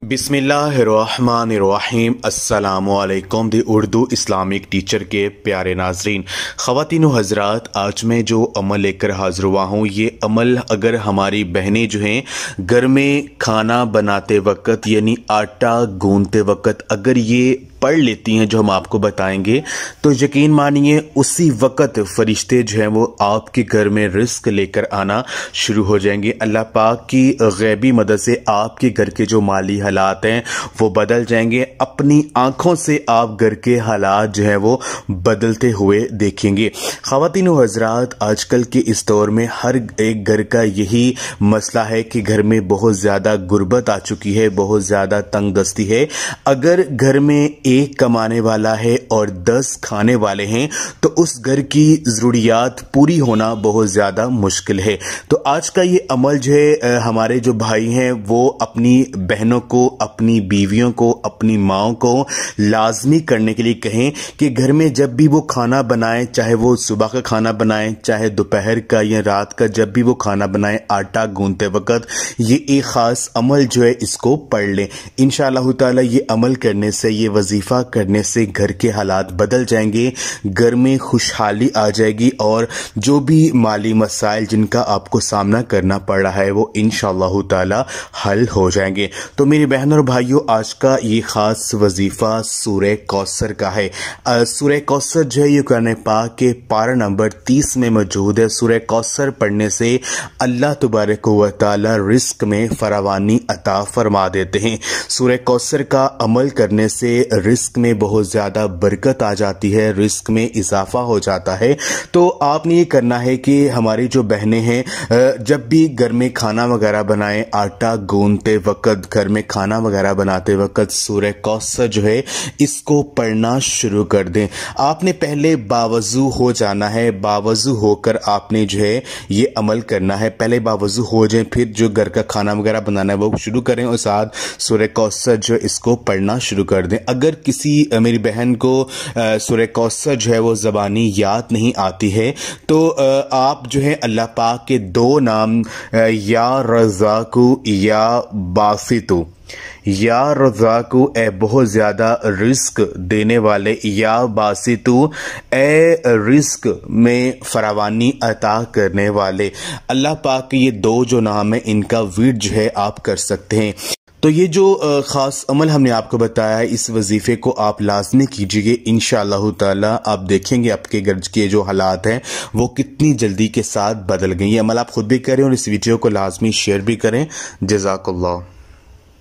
बिस्मिल्लाहिर्रहमानिर्रहीम। अस्सलामुअलैकुम। दी Urdu Islamic teacher के प्यारे नाजरीन, ख़वातीन व हज़रात, आज मैं जो अमल लेकर हाज़िर हुआ हूँ, ये अमल अगर हमारी बहनें जो हैं घर में खाना बनाते वक्त यानी आटा गूंदते वक्त अगर ये पढ़ लेती हैं जो हम आपको बताएंगे, तो यकीन मानिए उसी वक्त फरिश्ते जो हैं वो आपके घर में रिस्क लेकर आना शुरू हो जाएंगे। अल्लाह पाक की गैबी मदद से आपके घर के जो माली हालात हैं वो बदल जाएंगे। अपनी आंखों से आप घर के हालात जो हैं वो बदलते हुए देखेंगे। ख़वातीन व हज़रात, आजकल के इस दौर में हर एक घर का यही मसला है कि घर में बहुत ज़्यादा गुर्बत आ चुकी है, बहुत ज़्यादा तंगदस्ती है। अगर घर में एक कमाने वाला है और 10 खाने वाले हैं तो उस घर की ज़रूरियात पूरी होना बहुत ज़्यादा मुश्किल है। तो आज का ये अमल जो है हमारे जो भाई हैं वो अपनी बहनों को, अपनी बीवियों को, अपनी माँओं को लाजमी करने के लिए कहें कि घर में जब भी वो खाना बनाएं, चाहे वो सुबह का खाना बनाएं, चाहे दोपहर का या रात का, जब भी वो खाना बनाएं आटा गूंदते वक्त ये एक ख़ास अमल जो है इसको पढ़ लें। इंशाअल्लाह ताला ये अमल करने से, ये वजीफा करने से घर के हालात बदल जाएंगे, घर में खुशहाली आ जाएगी और जो भी माली मसाइल जिनका आपको सामना करना पड़ रहा है वो इंशाअल्लाह ताला हल हो जाएंगे। तो मेरी बहनों और भाइयों, आज का ये खास वजीफा सूरह कौसर का है। सूरह कौसर जो है ये कुरान पाक के पारा नंबर 30 में मौजूद है। सूरह कौसर पढ़ने से अल्लाह तबारक व तआला रिस्क में फरावानी अता फरमा देते हैं। सूरह कौसर का अमल करने से रिस्क में बहुत ज़्यादा बरकत आ जाती है, रिस्क में इजाफा हो जाता है। तो आपने ये करना है कि हमारी जो बहनें हैं जब भी घर में खाना वगैरह बनाएं, आटा गूंदते वक्त, घर में खाना वगैरह बनाते वक्त सूरह कौसर जो है इसको पढ़ना शुरू कर दें। आपने पहले बावजू हो जाना है, बावजू होकर आपने जो है ये अमल करना है। पहले बावजू हो जाए, फिर जो घर का खाना वगैरह बनाना है वो शुरू करें और साथ सूरह कौसर जो इसको पढ़ना शुरू कर दें। अगर किसी मेरी बहन को सूरह कौसर जो है वो ज़बानी याद नहीं आती है तो आप जो है अल्लाह पाक के 2 नाम या रज़ाकु या बासितु, या रज़ाकु ए बहुत ज़्यादा रिस्क देने वाले, या बासितु ए रिस्क में फरावानी अता करने वाले, अल्लाह पाक के ये 2 जो नाम है इनका विर्द जो है आप कर सकते हैं। तो ये जो ख़ास अमल हमने आपको बताया, इस वजीफ़े को आप लाजमी कीजिए। इंशाअल्लाह ताला आप देखेंगे आपके घर के जो हालात हैं वो कितनी जल्दी के साथ बदल गए। ये अमल आप खुद भी करें और इस वीडियो को लाजमी शेयर भी करें। जज़ाकल्लाह।